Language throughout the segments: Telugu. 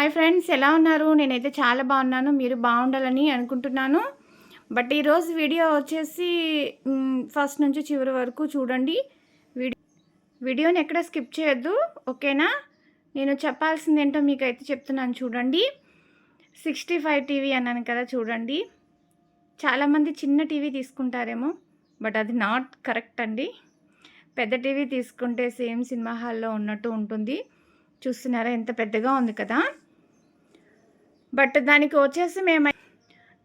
హాయ్ ఫ్రెండ్స్, ఎలా ఉన్నారు? నేనైతే చాలా బాగున్నాను. మీరు బాగుండాలని అనుకుంటున్నాను. బట్ ఈరోజు వీడియో వచ్చేసి ఫస్ట్ నుంచి చివరి వరకు చూడండి. వీడియోని ఎక్కడ స్కిప్ చేయొద్దు, ఓకేనా? నేను చెప్పాల్సింది ఏంటో మీకైతే చెప్తున్నాను చూడండి. 65 టీవీ అన్నాను కదా, చూడండి. చాలామంది చిన్న టీవీ తీసుకుంటారేమో, బట్ అది నాట్ కరెక్ట్ అండి. పెద్ద టీవీ తీసుకుంటే సేమ్ సినిమా హాల్లో ఉన్నట్టు ఉంటుంది. చూస్తున్నారా, ఎంత పెద్దగా ఉంది కదా. బట్ దానికి వచ్చేసి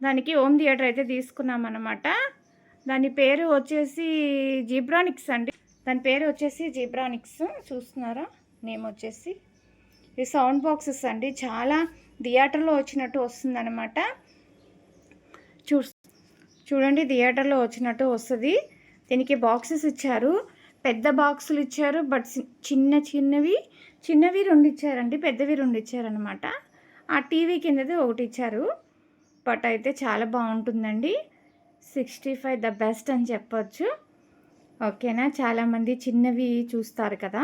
దానికి హోమ్ థియేటర్ అయితే తీసుకున్నాం అన్నమాట. దాని పేరు వచ్చేసి జీబ్రానిక్స్ అండి. దాని పేరు వచ్చేసి జీబ్రానిక్స్. చూస్తున్నారా, నేమ్ వచ్చేసి. ఈ సౌండ్ బాక్సెస్ అండి, చాలా థియేటర్లో వచ్చినట్టు వస్తుందన్నమాట. చూడండి, థియేటర్లో వచ్చినట్టు వస్తుంది. దీనికి బాక్సెస్ ఇచ్చారు, పెద్ద బాక్సులు ఇచ్చారు. బట్ చిన్నవి 2 ఇచ్చారండి, పెద్దవి 2 ఇచ్చారనమాట. ఆ టీవీ కిందది 1 ఇచ్చారు. బట్ అయితే చాలా బాగుంటుందండి. 65 ద బెస్ట్ అని చెప్పొచ్చు, ఓకేనా? చాలామంది చిన్నవి చూస్తారు కదా,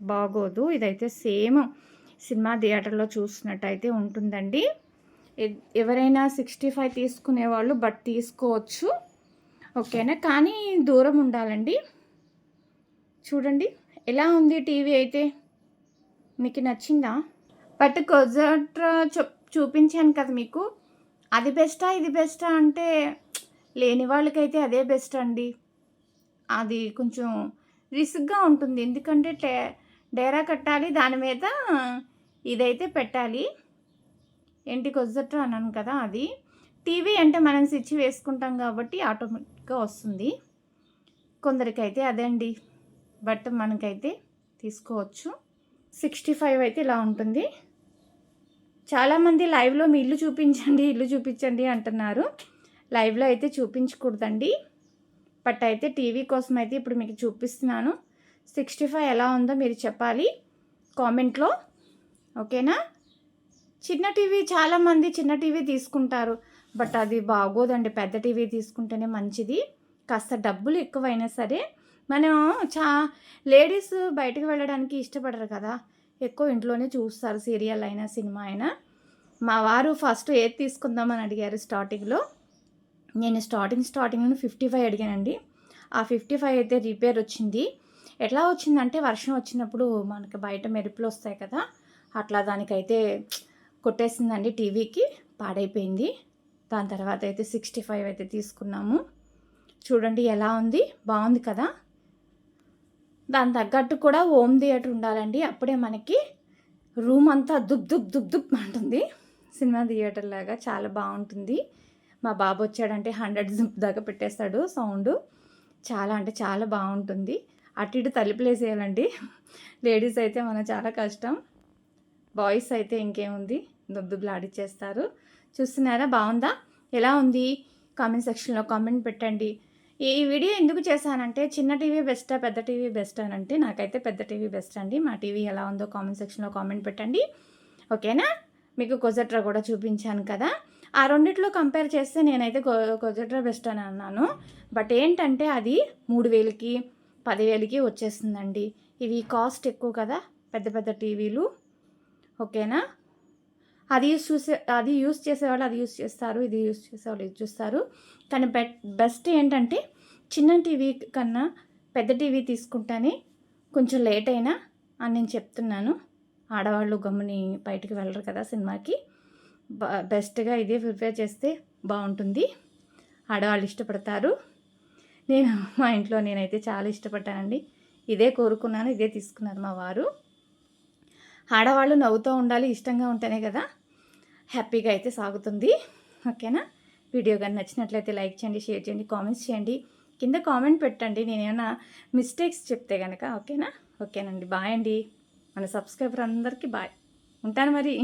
బాగోదు. ఇదైతే సేమ్ సినిమా థియేటర్లో చూసినట్టు అయితే ఉంటుందండి. ఎవరైనా 65 తీసుకునే వాళ్ళు బట్ తీసుకోవచ్చు, ఓకేనా? కానీ దూరం ఉండాలండి. చూడండి ఎలా ఉంది టీవీ అయితే, మీకు నచ్చిందా? బట్ కొజట్రా చూపించాను కదా మీకు, అది బెస్టా ఇది బెస్టా అంటే లేని వాళ్ళకైతే అదే బెస్ట్ అండి. అది కొంచెం రిస్క్గా ఉంటుంది, ఎందుకంటే డేరా కట్టాలి, దాని మీద ఇదైతే పెట్టాలి. ఏంటి కొజట్రా అన్నాను కదా, అది. టీవీ అంటే మనం స్విచ్ వేసుకుంటాం కాబట్టి ఆటోమేటిక్గా వస్తుంది. కొందరికైతే అదే అండి, బట్ మనకైతే తీసుకోవచ్చు. 65 అయితే ఇలా ఉంటుంది. చాలామంది లైవ్లో మీ ఇల్లు చూపించండి అంటున్నారు. లైవ్లో అయితే చూపించకూడదండి. బట్ అయితే టీవీ కోసం అయితే ఇప్పుడు మీకు చూపిస్తున్నాను. 65 ఎలా ఉందో మీరు చెప్పాలి కామెంట్లో, ఓకేనా? చిన్న టీవీ, చాలామంది చిన్న టీవీ తీసుకుంటారు, బట్ అది బాగోదండి. పెద్ద టీవీ తీసుకుంటేనే మంచిది. కాస్త డబ్బులు ఎక్కువైనా సరే, మనం లేడీస్ బయటకు వెళ్ళడానికి ఇష్టపడరు కదా, ఎక్కువ ఇంట్లోనే చూస్తారు, సీరియల్ అయినా సినిమా అయినా. మా వారు ఫస్ట్ ఏది తీసుకుందామని అడిగారు స్టార్టింగ్లో. నేను స్టార్టింగ్ 55 అడిగానండి. ఆ 55 అయితే రిపేర్ వచ్చింది. ఎట్లా వచ్చిందంటే, వర్షం వచ్చినప్పుడు మనకి బయట మెరుపులు వస్తాయి కదా, అట్లా దానికైతే కొట్టేసిందండి, టీవీకి పాడైపోయింది. దాని తర్వాత అయితే 65 అయితే తీసుకున్నాము. చూడండి ఎలా ఉంది, బాగుంది కదా. దాని తగ్గట్టు కూడా హోమ్ థియేటర్ ఉండాలండి, అప్పుడే మనకి రూమ్ అంతా దుప్ అంటుంది. సినిమా థియేటర్ లాగా చాలా బాగుంటుంది. మా బాబు వచ్చాడంటే 100 జిప్ దాకా పెట్టేస్తాడు సౌండ్. చాలా అంటే చాలా బాగుంటుంది. అటు ఇటు తలుపులేసేయాలండి. లేడీస్ అయితే మనం చాలా కష్టం, బాయ్స్ అయితే ఇంకేముంది, దుబ్బులాడిచ్చేస్తారు. చూస్తున్నారా, బాగుందా? ఎలా ఉంది? కామెంట్ సెక్షన్లో కామెంట్ పెట్టండి. ఈ వీడియో ఎందుకు చేశానంటే, చిన్న టీవీ బెస్టా పెద్ద టీవీ బెస్ట్ అని అంటే, నాకైతే పెద్ద టీవీ బెస్ట్ అండి. మా టీవీ ఎలా ఉందో కామెంట్ సెక్షన్లో కామెంట్ పెట్టండి, ఓకేనా? మీకు కొజట్రా కూడా చూపించాను కదా. ఆ రెండిట్లో కంపేర్ చేస్తే నేనైతే కొజట్రా బెస్ట్ అని అన్నాను. బట్ ఏంటంటే అది 3000కి 10,000కి వచ్చేస్తుందండి. ఇవి కాస్ట్ ఎక్కువ కదా పెద్ద పెద్ద టీవీలు, ఓకేనా? అది యూస్ చేసేవాళ్ళు అది యూస్ చేస్తారు, ఇది యూస్ చేసేవాళ్ళు ఇది చూస్తారు. కానీ బెస్ట్ ఏంటంటే, చిన్న టీవీ కన్నా పెద్ద టీవీ తీసుకుంటేనే కొంచెం లేట్ అయినా అని నేను చెప్తున్నాను. ఆడవాళ్ళు గమ్ముని బయటికి వెళ్ళరు కదా సినిమాకి. బెస్ట్గా ఇదే ప్రిపేర్ చేస్తే బాగుంటుంది, ఆడవాళ్ళు ఇష్టపడతారు. మా ఇంట్లో నేనైతే చాలా ఇష్టపడ్డానండి. ఇదే కోరుకున్నాను, ఇదే తీసుకున్నారు మా వారు. ఆడవాళ్ళు నవ్వుతూ ఉండాలి, ఇష్టంగా ఉంటేనే కదా హ్యాపీగా అయితే సాగుతుంది, ఓకేనా? వీడియో కానీ నచ్చినట్లయితే లైక్ చేయండి, షేర్ చేయండి, కామెంట్స్ చేయండి, కింద కామెంట్ పెట్టండి నేనేమైనా మిస్టేక్స్ చెప్తే కనుక, ఓకేనా? ఓకేనండి, బాయ్ అండి. మన సబ్స్క్రైబర్ అందరికీ బాయ్. ఉంటాను మరి.